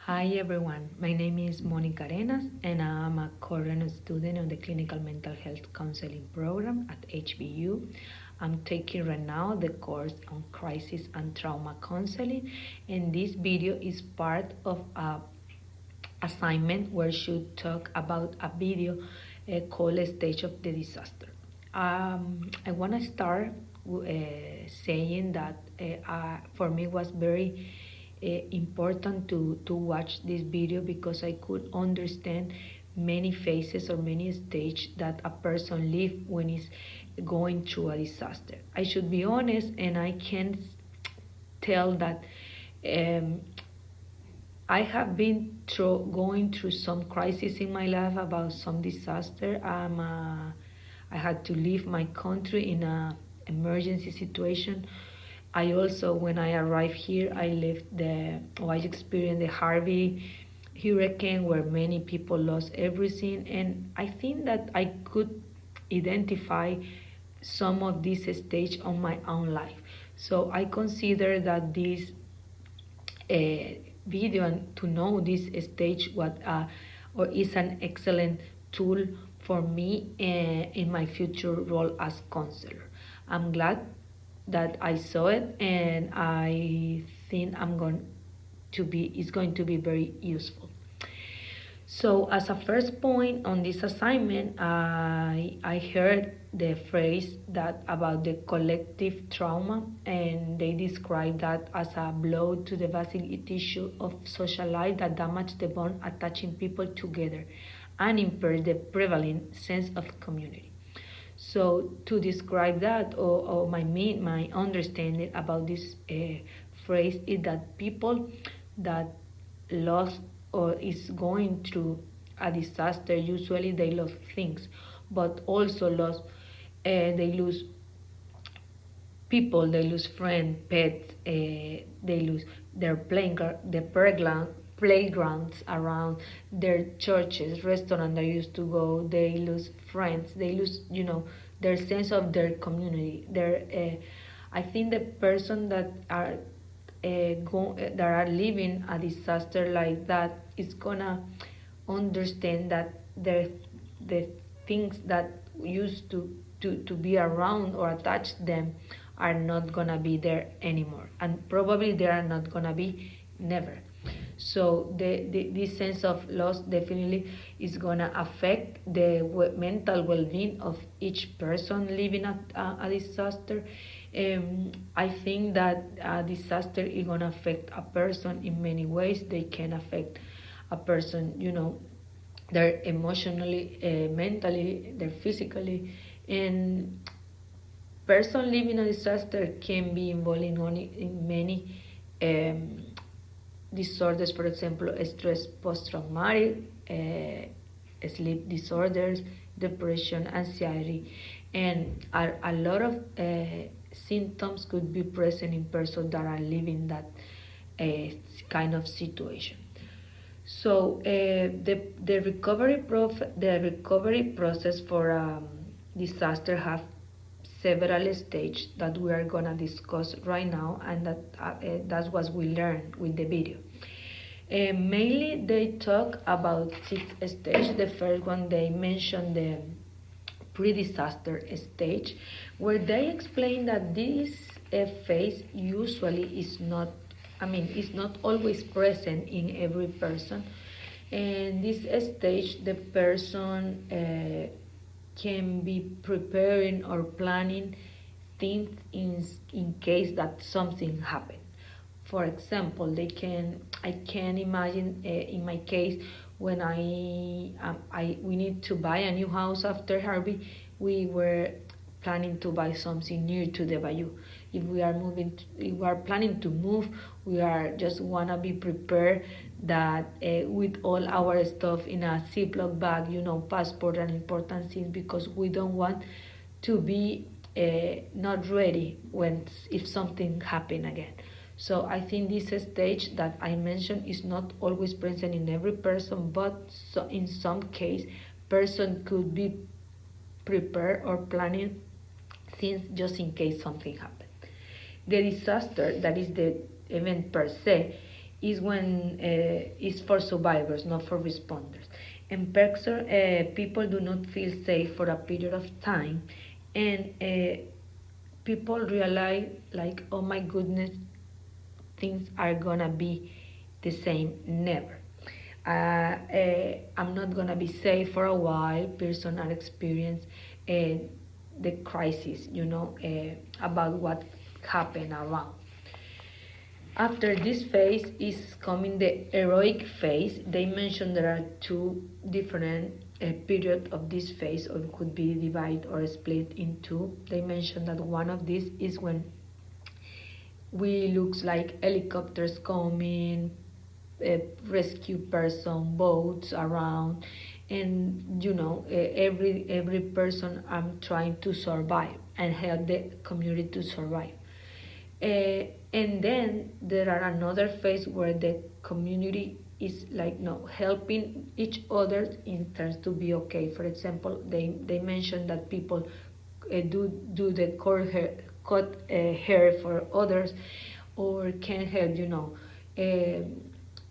Hi everyone, my name is Monica Arenas and I'm a current student on the Clinical Mental Health Counseling Program at HBU. I'm taking right now the course on Crisis and Trauma Counseling, and this video is part of a assignment where should talk about a video called Stage of the Disaster. I want to start saying that for me was very important to watch this video because I could understand many phases or many stages that a person live when he's going through a disaster. I should be honest, and I can tell that um, I have been going through some crisis in my life about some disaster. I had to leave my country in a emergency situation. I also, when I arrived here, I experienced the Harvey hurricane where many people lost everything, and I think that I could identify some of this stage on my own life. So I consider that this video and to know this stage what or is an excellent tool for me in my future role as counselor. I'm glad that I saw it, and I think it's going to be very useful. So as a first point on this assignment, I heard the phrase that about the collective trauma, and they describe that as a blow to the basic tissue of social life that damage the bond attaching people together and impair the prevalent sense of community. So to describe that, or my understanding about this phrase is that people that lost or is going through a disaster, usually they lose things, but also they lose people, they lose friends, pets, they lose their playgrounds around their churches, restaurants they used to go. They lose friends, they lose their sense of their community. I think the person that are that are living a disaster like that is gonna understand that the things that used to be around or attach them are not gonna be there anymore, and probably they are not gonna be never. So this sense of loss definitely is gonna affect the mental well-being of each person living a disaster. I think that a disaster is gonna affect a person in many ways. They can affect a person, they're emotionally, mentally, they're physically, and person living a disaster can be involved in many disorders, for example, stress post-traumatic, sleep disorders, depression, anxiety, and a lot of symptoms could be present in persons that are living that kind of situation. So the recovery process for disaster have several stages that we are gonna discuss right now, and that's what we learned with the video. Mainly, they talk about 6 stages. The first one, they mention the pre-disaster stage, where they explain that this phase usually is not always present in every person. And this stage, the person can be preparing or planning things in case that something happened. For example, I can imagine in my case when we need to buy a new house after Harvey. We were planning to buy something near to the bayou. If we are planning to move, we are just wanna be prepared that with all our stuff in a Ziploc bag, passport and important things, because we don't want to be not ready if something happen again. So I think this stage that I mentioned is not always present in every person, but in some case, person could be prepared or planning things just in case something happens. The disaster, that is the event per se, is when is for survivors, not for responders. In person, people do not feel safe for a period of time, and people realize like, oh my goodness, things are gonna be the same. Never. I'm not gonna be safe for a while. Personal experience, the crisis, about what happened around. After this phase is coming the heroic phase. They mentioned there are two different periods of this phase, or could be divided or split in two. They mentioned that one of these is when we looks like helicopters coming, rescue person, boats around, and every person trying to survive and help the community to survive. And then there are another phase where the community is like no helping each other in terms to be okay. For example, they mentioned that people do the cut hair for others, or can help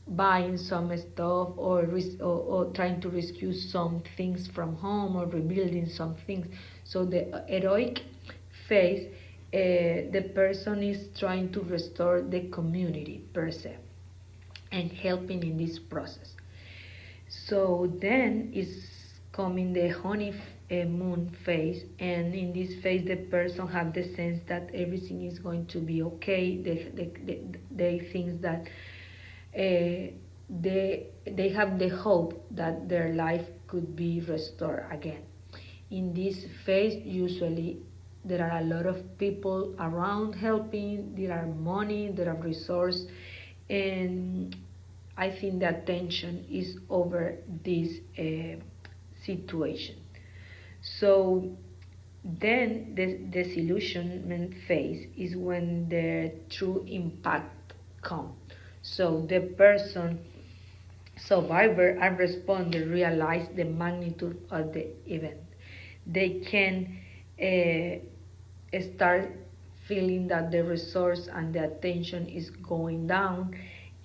buying some stuff, or trying to rescue some things from home, or rebuilding some things. So the heroic phase, the person is trying to restore the community per se and helping in this process. So then is coming the honeymoon phase, and in this phase the person have the sense that everything is going to be okay. They think that they have the hope that their life could be restored again. In this phase, usually there are a lot of people around helping, there are money, there are resources, and I think the attention is over this situation. So then the disillusionment phase is when the true impact comes. So the person, survivor and responder, realize the magnitude of the event. They can start feeling that the resource and the attention is going down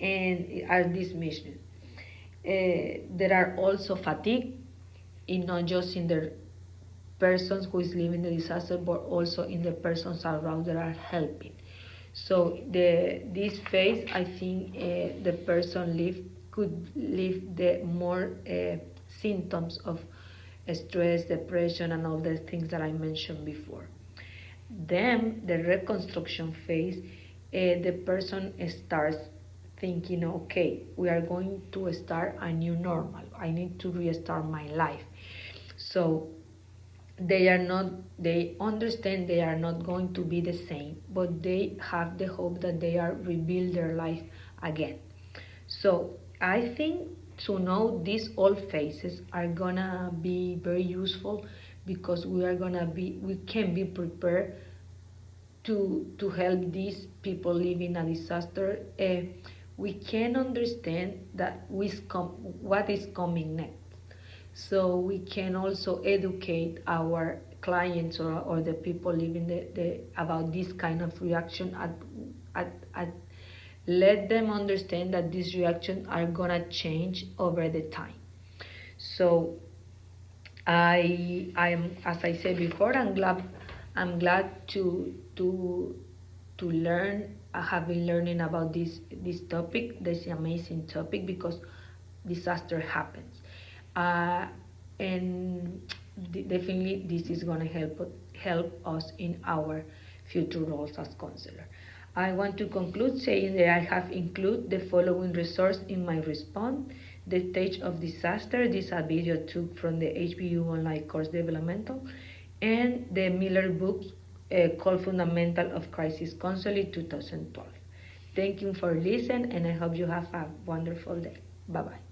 and are dismissed. There are also fatigue, not just in the persons who is living the disaster, but also in the persons around that are helping. So this phase, I think the person could live the more symptoms of stress, depression, and all the things that I mentioned before. Then the reconstruction phase, the person starts thinking, okay, we are going to start a new normal. I need to restart my life. So they understand they are not going to be the same, but they have the hope that they are rebuild their life again. So I think to know these all phases are gonna be very useful, because we can be prepared to help these people living a disaster. We can understand that what is coming next. So we can also educate our clients, or the people living about this kind of reaction, at let them understand that these reactions are gonna change over the time. So I am, as I said before, I'm glad to learn. I have been learning about this topic, this amazing topic, because disaster happens, and definitely this is gonna help us in our future roles as counselor. I want to conclude saying that I have included the following resource in my response: The Stage of Disaster. This is a video took from the HBU online course Developmental, and the Miller book called Fundamental of Crisis Counseling 2012. Thank you for listening, and I hope you have a wonderful day. Bye-bye.